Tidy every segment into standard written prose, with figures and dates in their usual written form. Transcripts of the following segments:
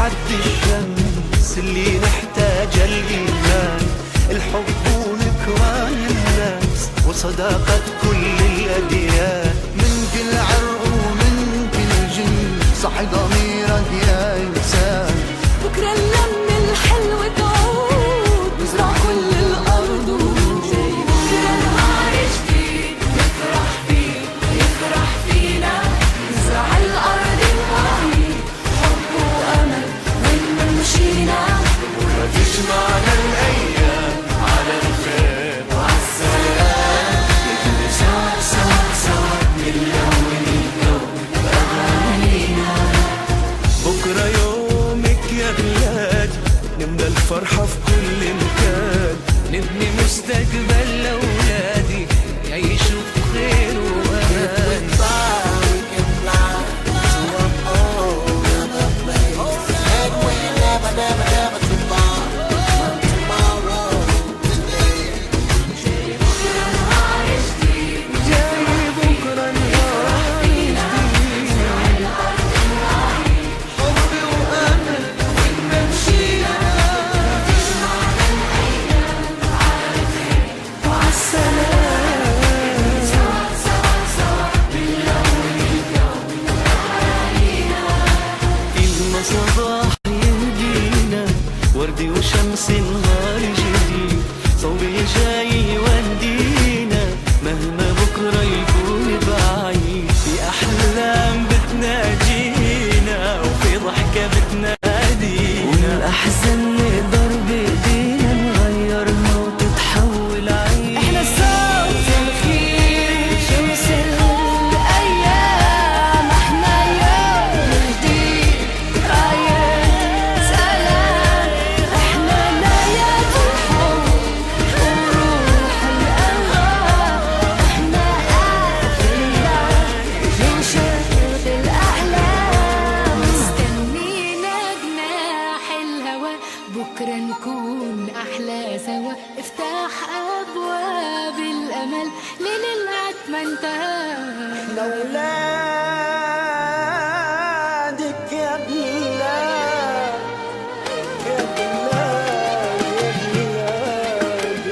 تعدي الشمس اللي نحتاج الإيمان، الحب ونكران الناس وصداقة كل الأديان. من كل عرق ومن كل جن صحي ضميرك يا إنسان. بكرة اللمة الحلوة تعود نزرع كل الأرض ونجي. بكرة نهار جديد نفرح فيه ويفرح فينا، نزرع الأرض الوعيد حب وأمل وين ما مشينا. بكرة تجمعنا الأيام على الخير وعالسلام، نبني سوا سوا سوا نلون الكون بأغانينا. بكرة يومك يا بلادي نملى الفرحة في كل مكان، نبني مستقبل لأولادي يعيشوا بخير وأمان. صباح يهدينا وردي وشمس نهار جديد، صوبي جاي يودينا مهما بكرة يكون بعيد. في أحلام بتناجينا وفي ضحكة بتنادينا، والأحزان نقدر بإيدينا نغيرها وتتحول عيد. احنا صوت الخير شمس الأيام، احنا يوم جديد راية سلام. احنا نايات الحب وروح الأنهار، احنا قافلة ننشد الأحلام. مستنينا جناح الهوى بكرة نكون أحلى سوا. افتح أبواب الأمل لنلعب ما انتهى. لأولادك يا بلاد يا بلاد يا بلاد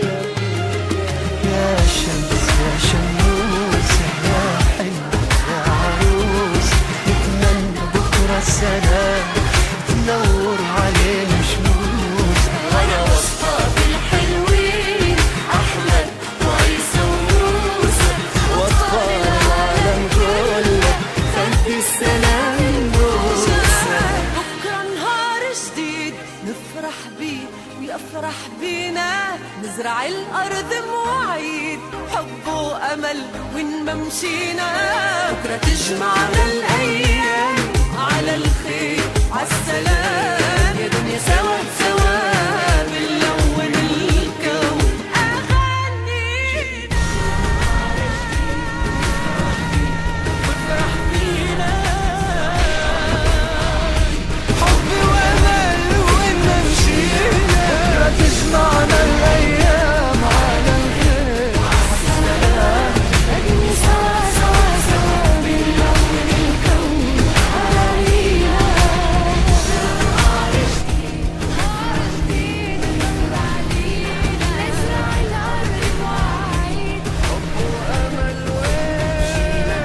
يا شمس يا شموس يا حلوة يا عروس، نتمنى بكرة السلام تنور علينا شموس. وأنا وصفة بالحلوين أحمد وعيسى وموسى، وأطفال العالم كله خلي السلام بوسة. بكرة نهار جديد نفرح بيه ويفرح بينا، نزرع الأرض مواعيد حب وأمل وين ما مشينا. بكرة تجمعنا الأيام على الخير عالسلام، يا دنيا سوا سوا بنلون الكون أغانينا. وافرح فينا حب وأمل وين ما مشينا. بكرة تجمعنا الأيام على الخير والسلام، نبني سوا سوا سوا بنلون الكون أغانينا. نهار جديد نمر علينا، نزرع الأرض بوعيد حب وأمل وين ما مشينا.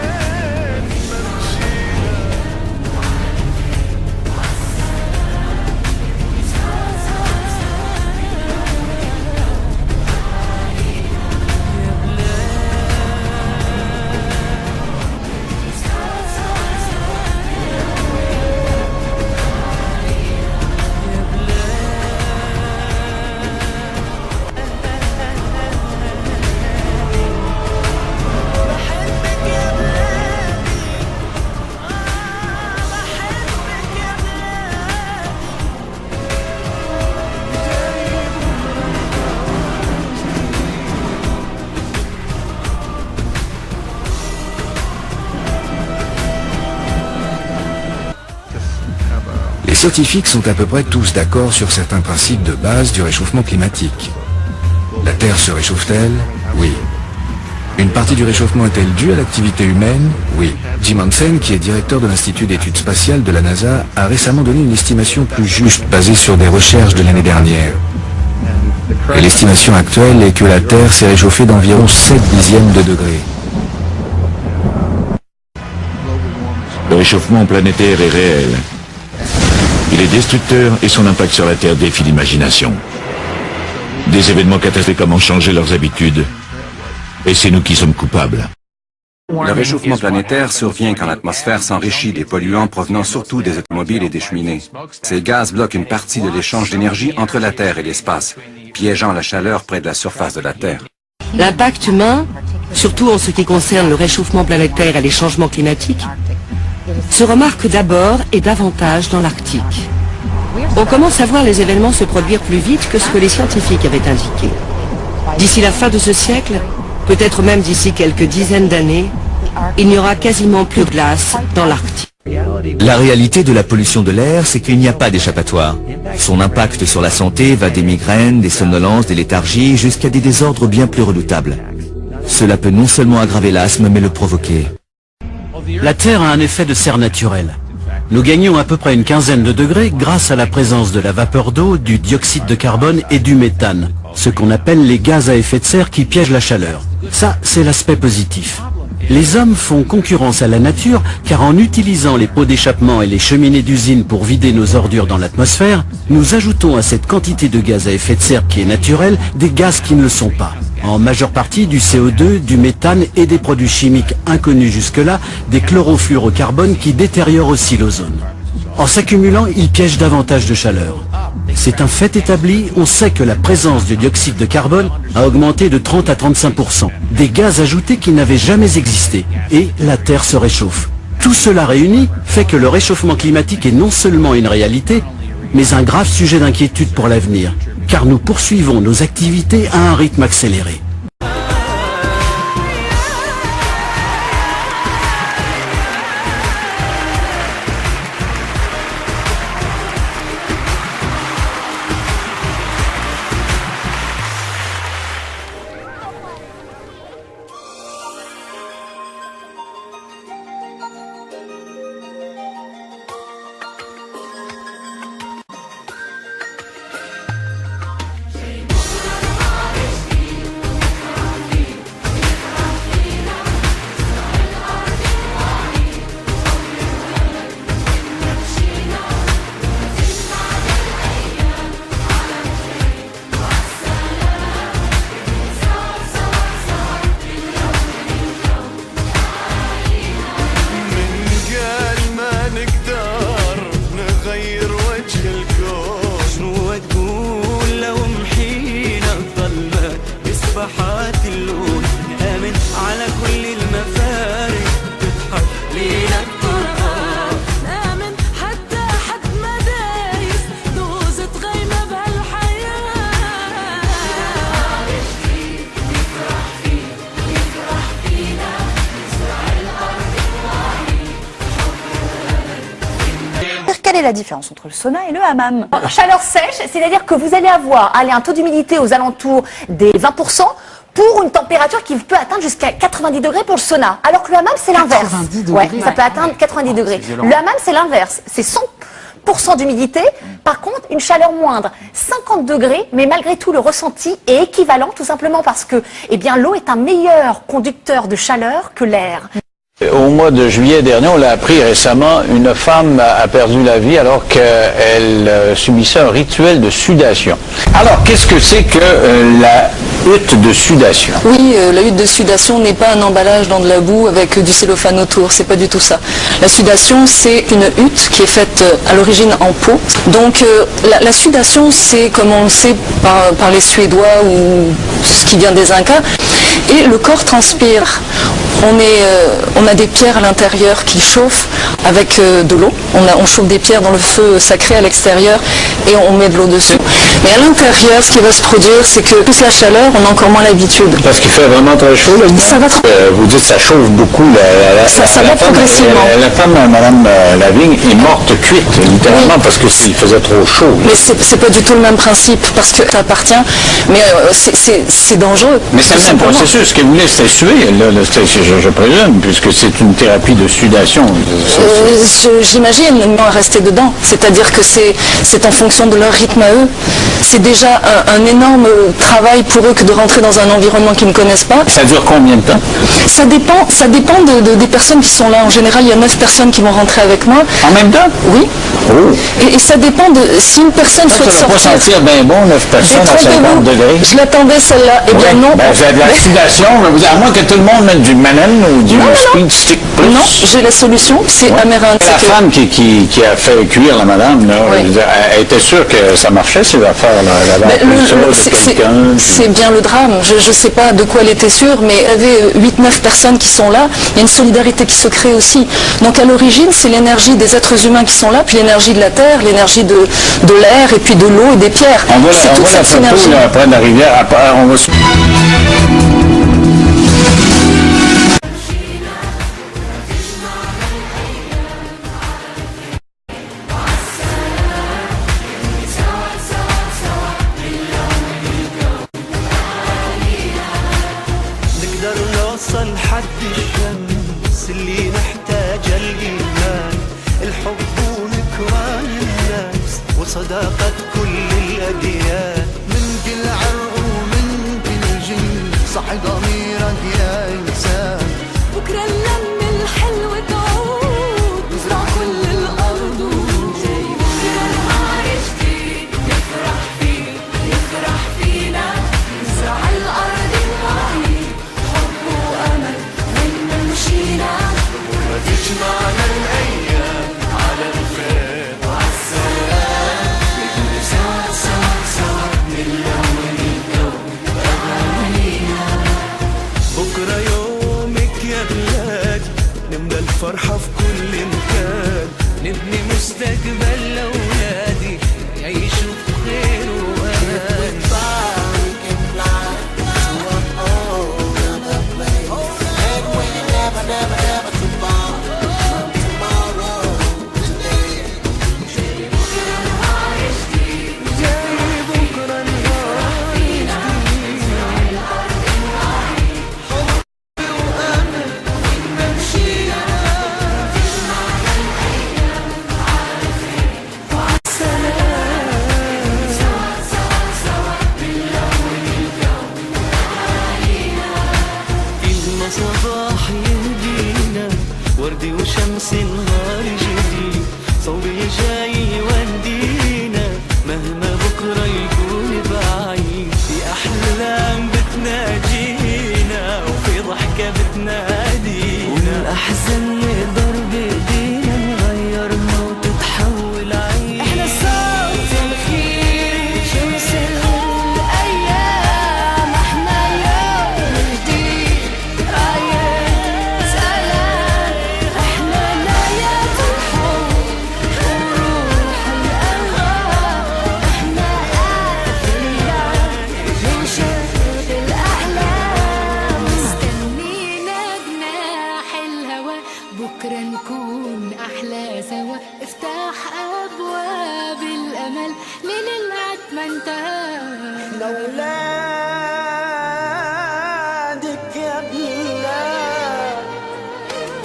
Les scientifiques sont à peu près tous d'accord sur certains principes de base du réchauffement climatique. La Terre se réchauffe-t-elle? Oui. Une partie du réchauffement est-elle due à l'activité humaine? Oui. Jim Hansen, qui est directeur de l'Institut d'études spatiales de la NASA, a récemment donné une estimation plus juste basée sur des recherches de l'année dernière. Et l'estimation actuelle est que la Terre s'est réchauffée d'environ 7 dixièmes de degré. Le réchauffement planétaire est réel. Il est destructeur et son impact sur la Terre défie l'imagination. Des événements catastrophiques ont changé leurs habitudes. Et c'est nous qui sommes coupables. Le réchauffement planétaire survient quand l'atmosphère s'enrichit des polluants provenant surtout des automobiles et des cheminées. Ces gaz bloquent une partie de l'échange d'énergie entre la Terre et l'espace, piégeant la chaleur près de la surface de la Terre. L'impact humain, surtout en ce qui concerne le réchauffement planétaire et les changements climatiques, se remarque d'abord et davantage dans l'Arctique. On commence à voir les événements se produire plus vite que ce que les scientifiques avaient indiqué. D'ici la fin de ce siècle, peut-être même d'ici quelques dizaines d'années, il n'y aura quasiment plus de glace dans l'Arctique. La réalité de la pollution de l'air, c'est qu'il n'y a pas d'échappatoire. Son impact sur la santé va des migraines, des somnolences, des léthargies, jusqu'à des désordres bien plus redoutables. Cela peut non seulement aggraver l'asthme, mais le provoquer. La Terre a un effet de serre naturel. Nous gagnons à peu près une quinzaine de degrés grâce à la présence de la vapeur d'eau, du dioxyde de carbone et du méthane, ce qu'on appelle les gaz à effet de serre qui piègent la chaleur. Ça, c'est l'aspect positif. Les hommes font concurrence à la nature car en utilisant les pots d'échappement et les cheminées d'usine pour vider nos ordures dans l'atmosphère, nous ajoutons à cette quantité de gaz à effet de serre qui est naturelle des gaz qui ne le sont pas. En majeure partie du CO2, du méthane et des produits chimiques inconnus jusque-là, des chlorofluorocarbones qui détériorent aussi l'ozone. En s'accumulant, ils piègent davantage de chaleur. C'est un fait établi, on sait que la présence du dioxyde de carbone a augmenté de 30 à 35%, des gaz ajoutés qui n'avaient jamais existé, et la Terre se réchauffe. Tout cela réuni fait que le réchauffement climatique est non seulement une réalité, mais un grave sujet d'inquiétude pour l'avenir, car nous poursuivons nos activités à un rythme accéléré. Quelle est la différence entre le sauna et le hammam? Chaleur sèche, c'est-à-dire que vous allez avoir un taux d'humidité aux alentours des 20% pour une température qui peut atteindre jusqu'à 90 degrés pour le sauna. Alors que le hammam, c'est l'inverse. Ouais, ça peut atteindre 90 degrés. Le hammam, c'est l'inverse. C'est 100% d'humidité. Par contre, une chaleur moindre, 50 degrés, mais malgré tout, le ressenti est équivalent, tout simplement parce que l'eau est un meilleur conducteur de chaleur que l'air. Au mois de juillet dernier, on l'a appris récemment, une femme a perdu la vie alors qu'elle subissait un rituel de sudation. Alors, qu'est-ce que c'est que la hutte de sudation? Oui, la hutte de sudation n'est pas un emballage dans de la boue avec du cellophane autour, c'est pas du tout ça. La sudation, c'est une hutte qui est faite à l'origine en peau. Donc la sudation, c'est, comme on le sait par les Suédois ou ce qui vient des Incas, et le corps transpire. on a des pierres à l'intérieur qui chauffent avec de l'eau. On chauffe des pierres dans le feu sacré à l'extérieur et on met de l'eau dessus. Mais à l'intérieur, ce qui va se produire, c'est que plus la chaleur, on a encore moins l'habitude. Parce qu'il fait vraiment très chaud, là. Ça va trop. Vous dites que ça chauffe beaucoup. Ça va progressivement. La femme, Madame Lavigne, est morte cuite, littéralement, parce qu'il faisait trop chaud. Mais c'est pas du tout le même principe, parce que ça appartient, mais c'est dangereux. Mais c'est le même processus. Ce que vous voulez, c'est suer, je présume, puisque c'est une thérapie de sudation. J'imagine, à rester dedans. C'est-à-dire que c'est en fonction de leur rythme à eux. C'est déjà un énorme travail pour eux que de rentrer dans un environnement qu'ils ne connaissent pas. Ça dure combien de temps? Ça dépend des personnes qui sont là. En général, il y a 9 personnes qui vont rentrer avec moi. En même temps? Oui. Oh. Et ça dépend de si une personne souhaite sortir. Ça ne va pas sentir bien bon, 9 personnes à 50 degrés. Je l'attendais celle-là. Eh bien non. Vous avez de la sudation, à moins que tout le monde mette du Manen ou du Speed Stick Plus. Non, j'ai la solution, c'est amérindien. La femme qui a fait cuire la madame, là, elle était sûre que ça marchait ces affaires-là. C'est bien le drame. Je ne sais pas de quoi elle était sûre, mais il y avait 8-9 personnes qui sont là. Il y a une solidarité qui se crée aussi. Donc à l'origine, c'est l'énergie des êtres humains qui sont là, puis l'énergie de la terre, l'énergie de l'air, et puis de l'eau et des pierres. C'est toute cette énergie. Là, après la rivière, après, on va se... نوصل حد الشمس اللي نحتاجه الإيمان الحب ونكران الناس وصداقة كل الأديان من كل عرق ومن كل جن صحي ضميرك يا إنسان بكرة اللمة الحلوة تعود نزرع كل الأرض وجاي بكرة نهار جديد نفرح فيه يفرح فينا نزرع الأرض الوعي حب وأمل وين ما مشينا تجمعنا الأيام على الخير وعالسلام بدنا سوا سوا سوا نلون الكون بأغانينا بكرة يومك يا بلاد نملى الفرحة في كل مكان نبني مستقبل لأولادي يعيشوا بخير وأمان صباح يهدينا وردي وشمس نهار جديد صوب الجاي يودينا مهما بكرة يكون بعيد في أحلام بتناجينا وفي ضحكة بتنادينا والأحزان نقدر بإيدينا نغيرها وتتحول عيد احنا صوت الخير شمس الأيام احنا يوم جديد بكرة نكون أحلى سوا افتح أبواب الأمل من العتمة انتهى لأولادك يا بلاد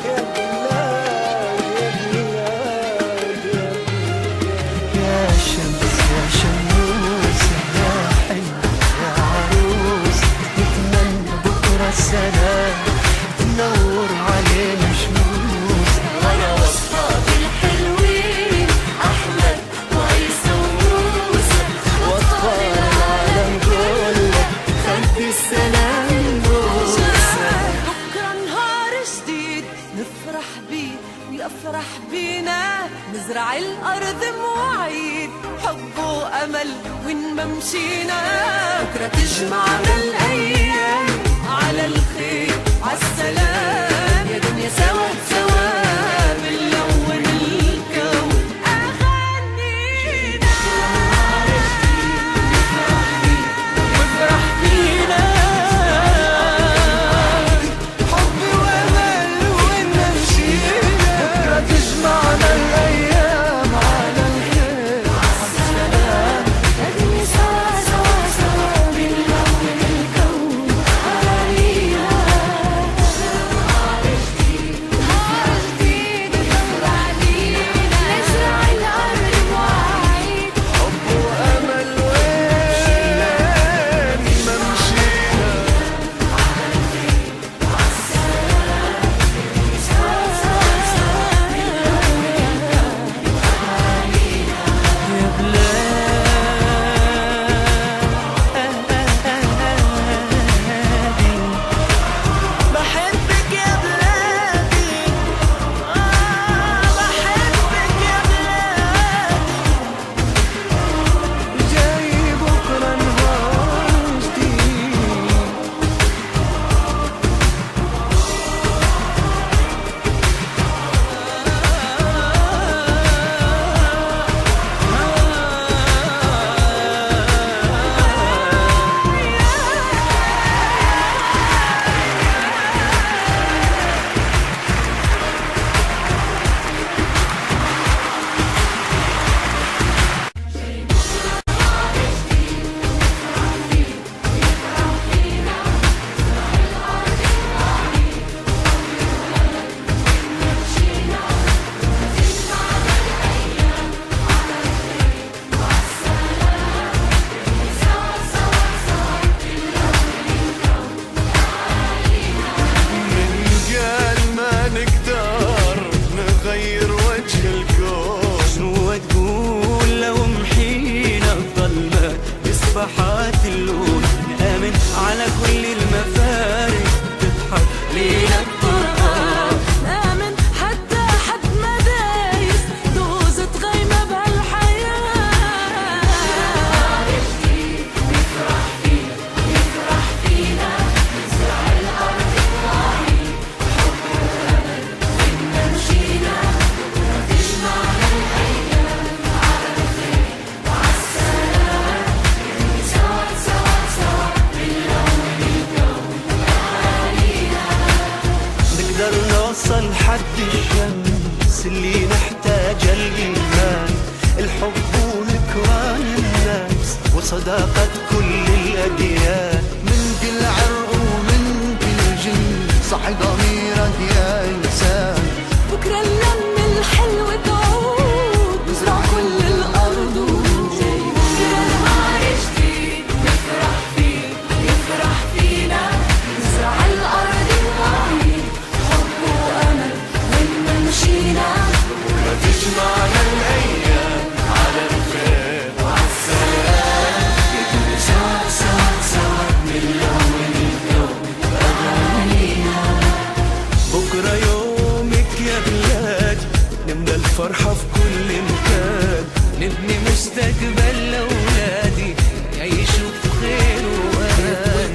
يا بلاد يا شمس يا شموس يا حلم يا عروس نتمنى بكرة السلام تنور علينا شموس وأنا وصفات الحلوين أحمد وعيسى وموسى وأطفال العالم كله خلي السلام بوسة بكرة نهار جديد نفرح بيه ويفرح بينا نزرع الأرض مواعيد حب وأمل وين ما مشينا بكرة تجمعنا الأيام على الخير عالسلام نوصل حد الشمس اللي نحتاج الإيمان، الحب وذكران الناس وصداقة كل الأديان. من كل عرق ومن كل جنس صحي ضميرك يا إنسان. بكرة اللم الحلو تعود نزرع كل الأرض وجاي. بكرة نهار جديد نفرح فيه يفرح فينا، نزرع الأرض الوعيد حب وأمل وين ما مشينا. بكرة تجمعنا الأيام على الخير وعالسلام، يدوب سوا سوا سوا من الأول اليوم أغانينا. بكرة يومك يا بلادي نملى الفرحة في كل مكان، نبني مستقبل لأولادي يعيشوا بخير وأمان.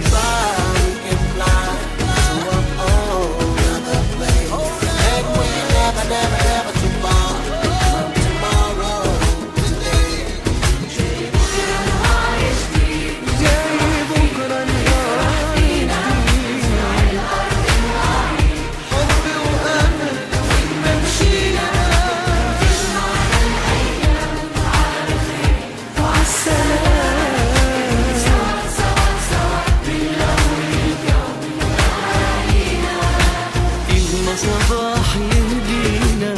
صباح يهدينا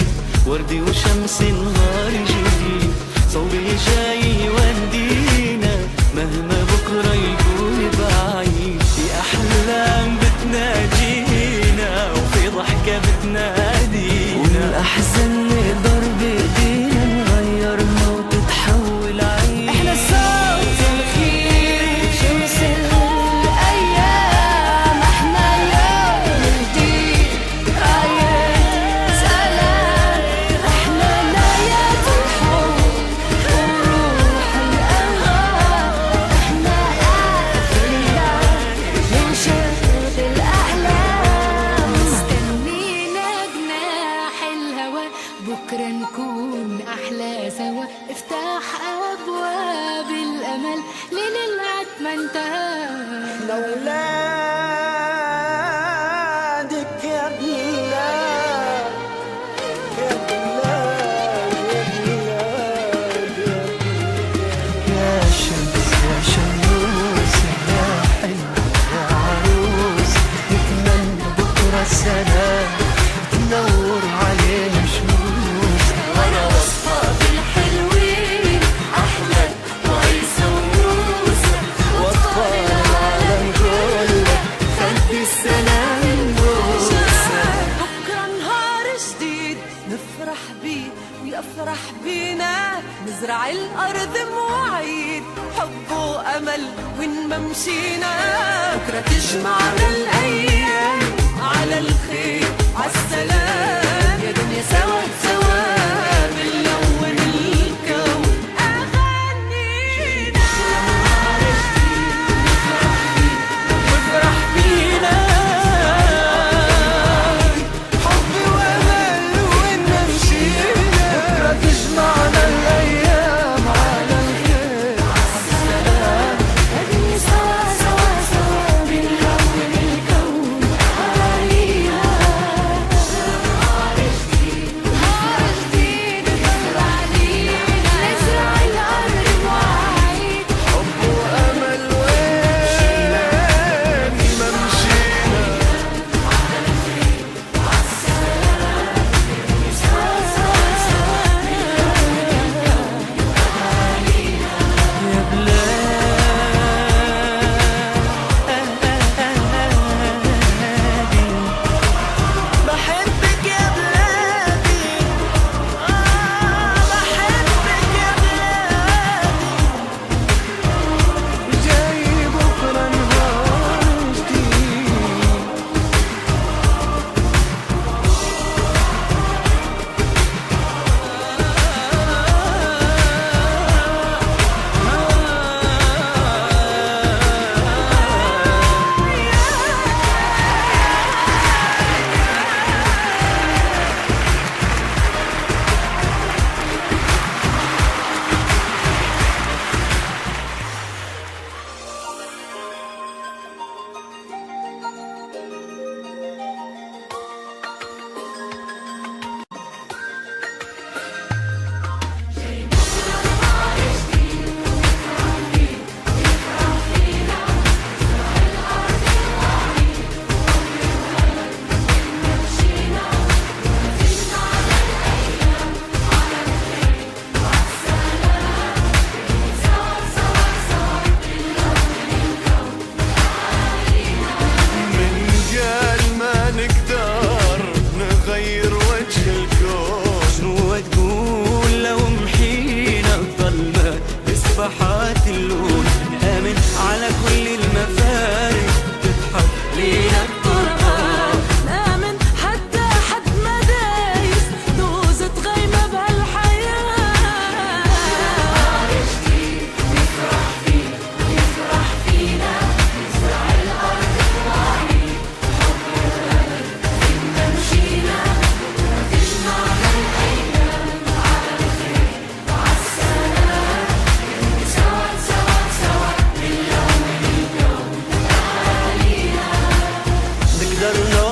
وردي وشمس نهار جديد، صوبي جاي يودينا مهما بكرة يكون بعيد. في أحلام بتناجينا وفي ضحكة بتنادينا، والأحزان نقدر بإيدينا نغيرها وتتحول عيد. احنا صوت الخير شمس الأيام، احنا يوم جديد راية سلام، احنا نايات الحب وروح الأنهار، احنا آخرنا ننشد الأحلام. مستنينا جناح الهوى بكرة نكون أحلى سوا، افتح أبواب الأمل للعد ما انتهى. لأولادك يا بلاد يا بلاد يا بلاد يا شمس يا شموس يا حلوة يا عروس، نتمنى بكرة السلام تنور علينا شموس. وانا وصفة بالحلوين أحلى وعيسى وموسى وأطفال العالم كله خلي السلام بوسة. بكرة نهار جديد نفرح بيه ويفرح بينا، نزرع الأرض مواعيد حب وأمل وين ما مشينا. بكرة تجمعنا الأيام على الخير عالسلام، يا دنيا سوا سوا بنلون الكون أغانينا. وافرح بينا حب وأمل وين ما مشينا. بكرة تجمعنا الأيام على الخير عالسلام، يا دنيا سوا سوا سوا بنلون الكون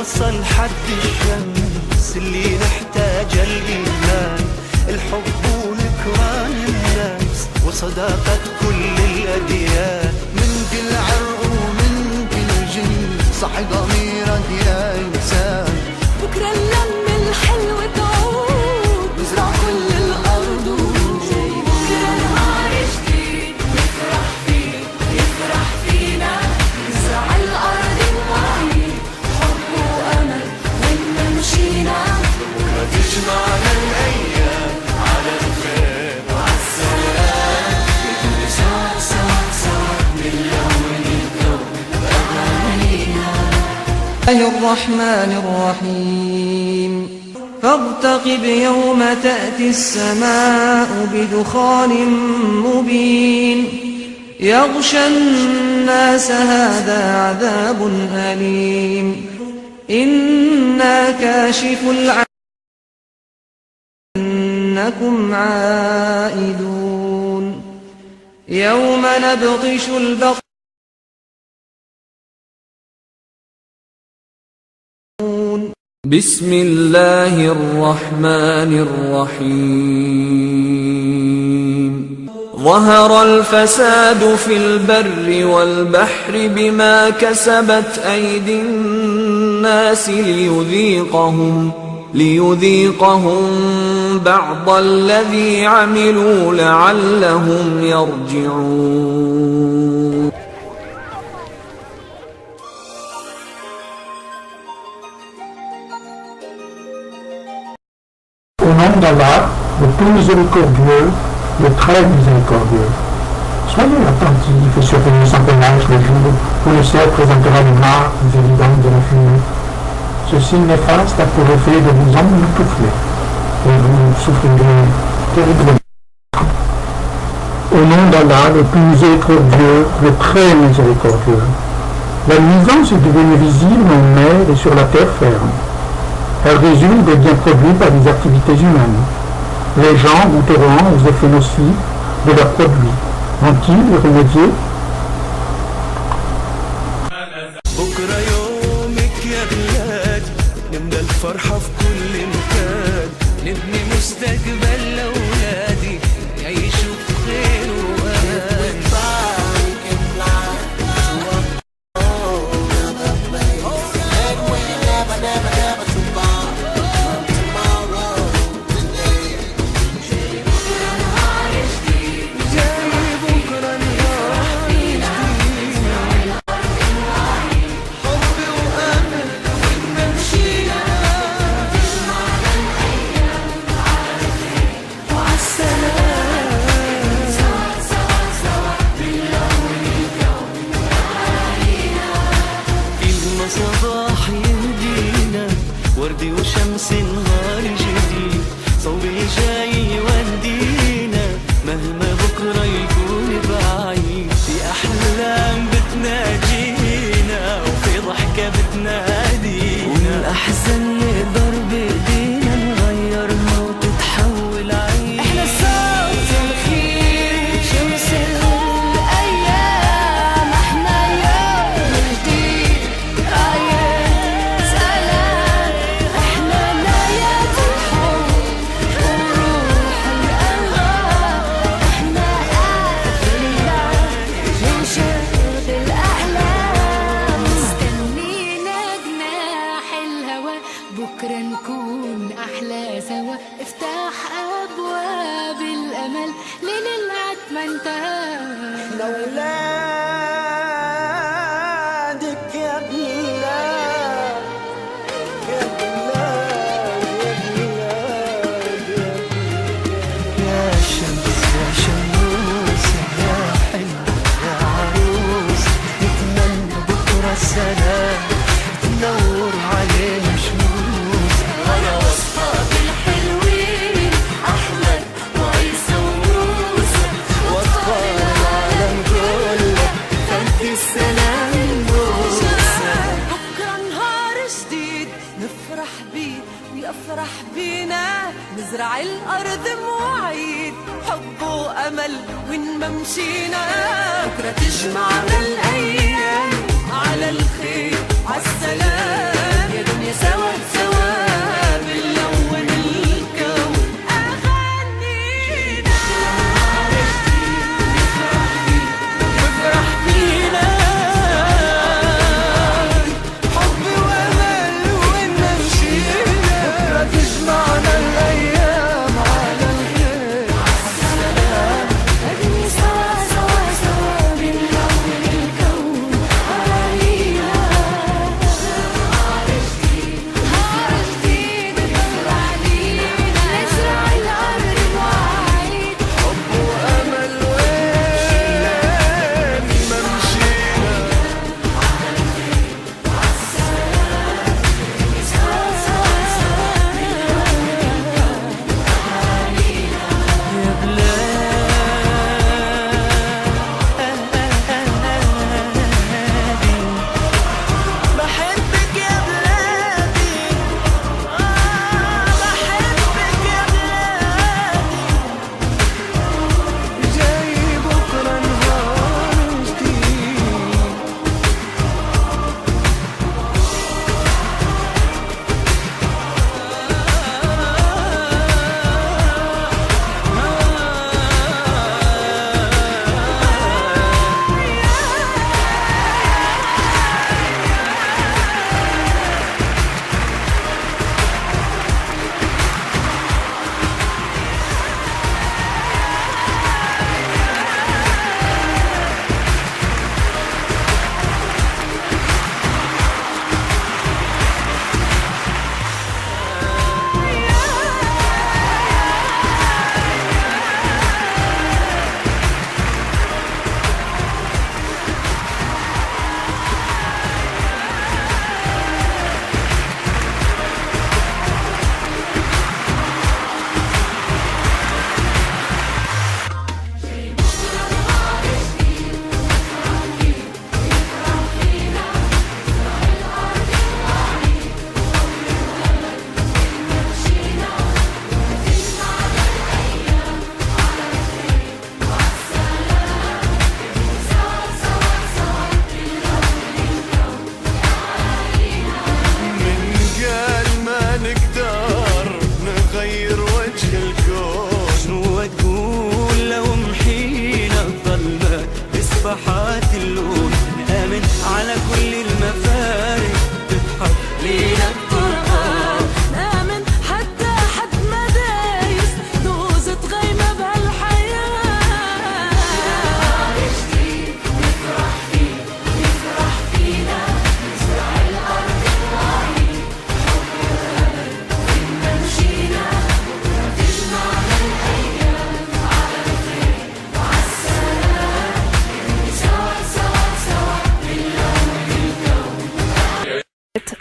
نوصل حد الشمس اللي نحتاجه الإيمان، الحب ونكران الناس وصداقة كل الأديان. من كل عرق ومن كل جنس صح ضميرك يا إنسان. بكرة اللم الحلو تعود نزرع كل الأرض وجاي. بكرة نهار جديد نفرح فيه يفرح فينا، نزرع الأرض الوعيد حب وأمل وين ما مشينا. بكرة تجمعنا الأيام على الخير وعالسلام، نكون سوا سوا سوا نلون الكون بأغانينا. الله الرحمن الرحيم. فارتقب يوم تأتي السماء بدخان مبين يغشى الناس هذا عذاب أليم. إنا كاشف العذاب إنكم عائدون. يوم نبطش البطش بسم الله الرحمن الرحيم. ظهر الفساد في البر والبحر بما كسبت أيدي الناس ليذيقهم بعض الذي عملوا لعلهم يرجعون. Au nom d'Allah, le plus miséricordieux, le très miséricordieux. Soyez attentifs et surveillez sans peinage les jours où le ciel présentera les marques évidentes de la fumée. Ceci néfaste a pour effet de vous emmitoufler et vous souffrirez terriblement. Au nom d'Allah, le plus miséricordieux, le très miséricordieux. La nuisance est devenue visible en mer et sur la terre ferme. Elle résulte des biens produits par les activités humaines. Les gens goûteront aux effets nocifs de leurs produits. Vont-ils y remédier? بكرة يومك يا بلاد، نملى الفرحة في كل مكان، نبني مستقبل لأولادي يعيشوا بخير وأمان. صباح يهدينا وردي وشمس نهار جديد، صوب الجاي يودينا مهما بكرة يكون بعيد. في أحلام بتناجينا وفي ضحكة بتنادينا، والأحزان نقدر بإيدينا نغيرها وتتحول عيد. احنا صوت الخير شمس الأيام، احنا يوم جديد آيات سلام، احنا نايات الحب وروح الأنغام، احنا أهلنا ننشر بالأحلام. مستنينا جناح الهوى بكرة نكون أحلى سوا، افتح أبواب الأمل ليل العتمة انتهى. احنا ولادك يا بلاد، يا بلاد، يا بلاد، يا شمس يا شموس يا حلوة يا عروس، نتمنى بكرة السلام تنور علينا شموس. على وصفات الحلوين أحمد وعيسى وموسى وأطفال العالم كله خلف السلام موسى. بكرة نهار جديد نفرح بيه ويفرح بينا، نزرع الأرض مواعيد حب وأمل وين ما مشينا. بكرة تجمعنا الأيام على الخير عالسلام، يا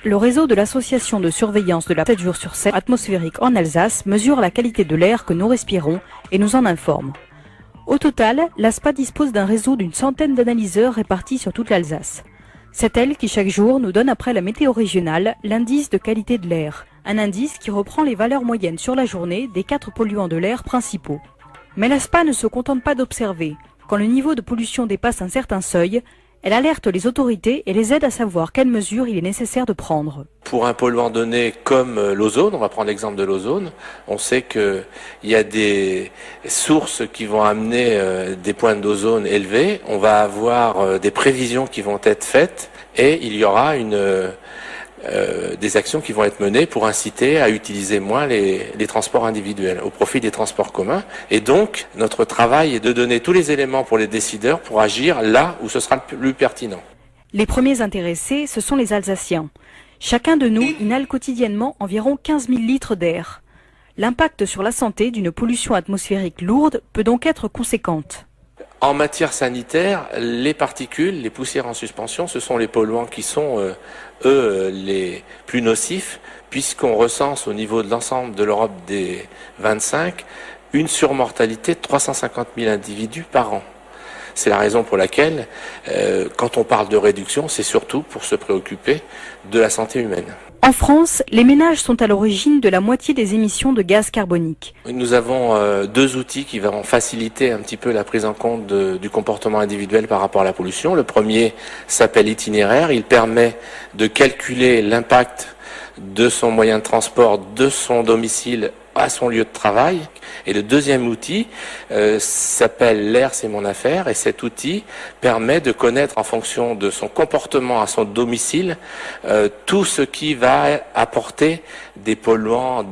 le réseau de l'association de surveillance de la 7 jours sur 7 atmosphérique en Alsace mesure la qualité de l'air que nous respirons et nous en informe. Au total, l'ASPA dispose d'un réseau d'une centaine d'analyseurs répartis sur toute l'Alsace. C'est elle qui chaque jour nous donne après la météo régionale l'indice de qualité de l'air, un indice qui reprend les valeurs moyennes sur la journée des 4 polluants de l'air principaux. Mais l'ASPA ne se contente pas d'observer. Quand le niveau de pollution dépasse un certain seuil, elle alerte les autorités et les aide à savoir quelles mesures il est nécessaire de prendre. Pour un polluant donné comme l'ozone, on va prendre l'exemple de l'ozone, on sait qu'il y a des sources qui vont amener des points d'ozone élevés, on va avoir des prévisions qui vont être faites et il y aura des actions qui vont être menées pour inciter à utiliser moins les transports individuels au profit des transports communs. Et donc, notre travail est de donner tous les éléments pour les décideurs pour agir là où ce sera le plus pertinent. Les premiers intéressés, ce sont les Alsaciens. Chacun de nous inhale quotidiennement environ 15 000 litres d'air. L'impact sur la santé d'une pollution atmosphérique lourde peut donc être conséquente. En matière sanitaire, les particules, les poussières en suspension, ce sont les polluants qui sont, les plus nocifs, puisqu'on recense au niveau de l'ensemble de l'Europe des 25 une surmortalité de 350 000 individus par an. C'est la raison pour laquelle, quand on parle de réduction, c'est surtout pour se préoccuper de la santé humaine. En France, les ménages sont à l'origine de la moitié des émissions de gaz carbonique. Nous avons deux outils qui vont faciliter un petit peu la prise en compte du comportement individuel par rapport à la pollution. Le premier s'appelle Itinéraire. Il permet de calculer l'impact de son moyen de transport, de son domicile à son lieu de travail. Et le deuxième outil s'appelle L'air, c'est mon affaire. Et cet outil permet de connaître en fonction de son comportement à son domicile tout ce qui va apporter des polluants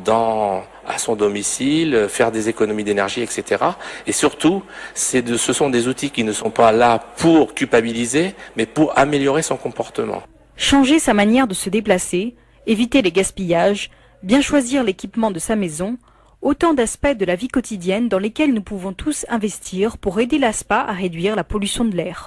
à son domicile, faire des économies d'énergie, etc. Et surtout, ce sont des outils qui ne sont pas là pour culpabiliser, mais pour améliorer son comportement. Changer sa manière de se déplacer, éviter les gaspillages, bien choisir l'équipement de sa maison, autant d'aspects de la vie quotidienne dans lesquels nous pouvons tous investir pour aider l'ASPA à réduire la pollution de l'air.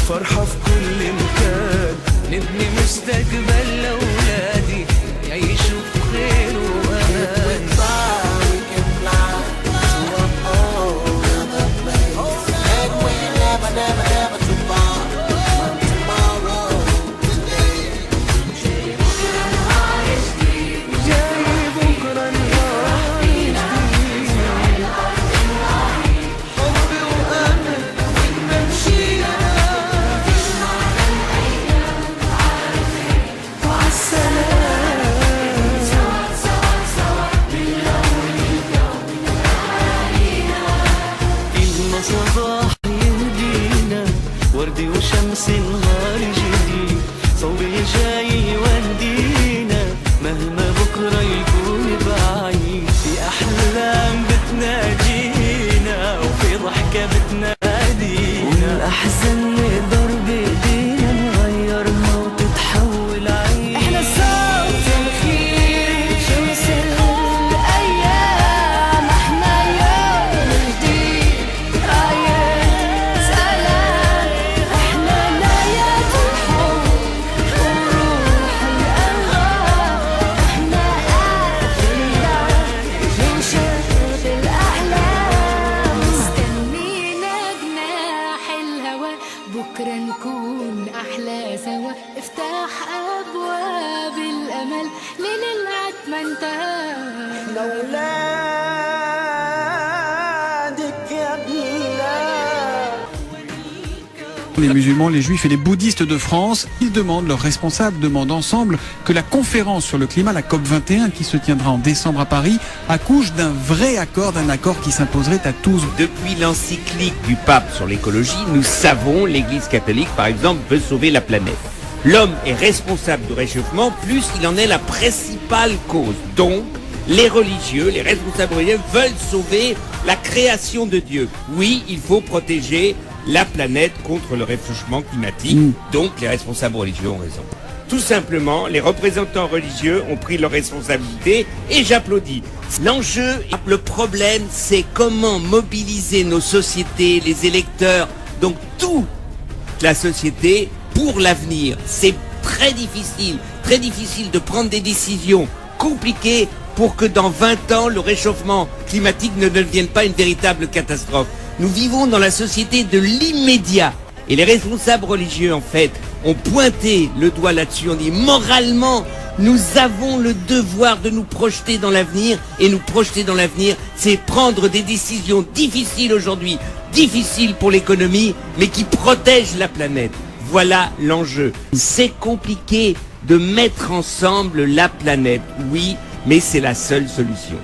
فرحة في كل مكان نبني مستقبل لأولادي يعيشوا بخير وأمان صباح يهدينا وردي وشمس نهار جديد صوبي جاي يودينا مهما بكرة يكون بعيد في أحلام بتناجينا وفي ضحكة بتنادينا والأحزان نقدر بإيدينا نغيرها وتتحول عيد احنا صوت الخير شمس الأيام احنا يوم جديد بكرة نكون أحلى سوا افتح أبواب الأمل لنلعب ما انتهى لأولادك يا بلاد les musulmans, les juifs et les bouddhistes de France. Ils demandent, leurs responsables demandent ensemble que la conférence sur le climat, la COP21, qui se tiendra en décembre à Paris, accouche d'un vrai accord, d'un accord qui s'imposerait à tous. Depuis l'encyclique du pape sur l'écologie, nous savons, l'Église catholique par exemple veut sauver la planète. L'homme est responsable du réchauffement, plus il en est la principale cause. Donc, les religieux, les responsables religieux veulent sauver la création de Dieu. Oui, il faut protéger la planète contre le réchauffement climatique. Donc, les responsables religieux ont raison. Tout simplement, les représentants religieux ont pris leurs responsabilités et j'applaudis. L'enjeu, le problème, c'est comment mobiliser nos sociétés, les électeurs, donc toute la société pour l'avenir. C'est très difficile de prendre des décisions compliquées pour que dans 20 ans, le réchauffement climatique ne devienne pas une véritable catastrophe. Nous vivons dans la société de l'immédiat. Et les responsables religieux, en fait, ont pointé le doigt là-dessus. On dit, moralement, nous avons le devoir de nous projeter dans l'avenir. Et nous projeter dans l'avenir, c'est prendre des décisions difficiles aujourd'hui, difficiles pour l'économie, mais qui protègent la planète. Voilà l'enjeu. C'est compliqué de mettre ensemble la planète, oui, mais c'est la seule solution.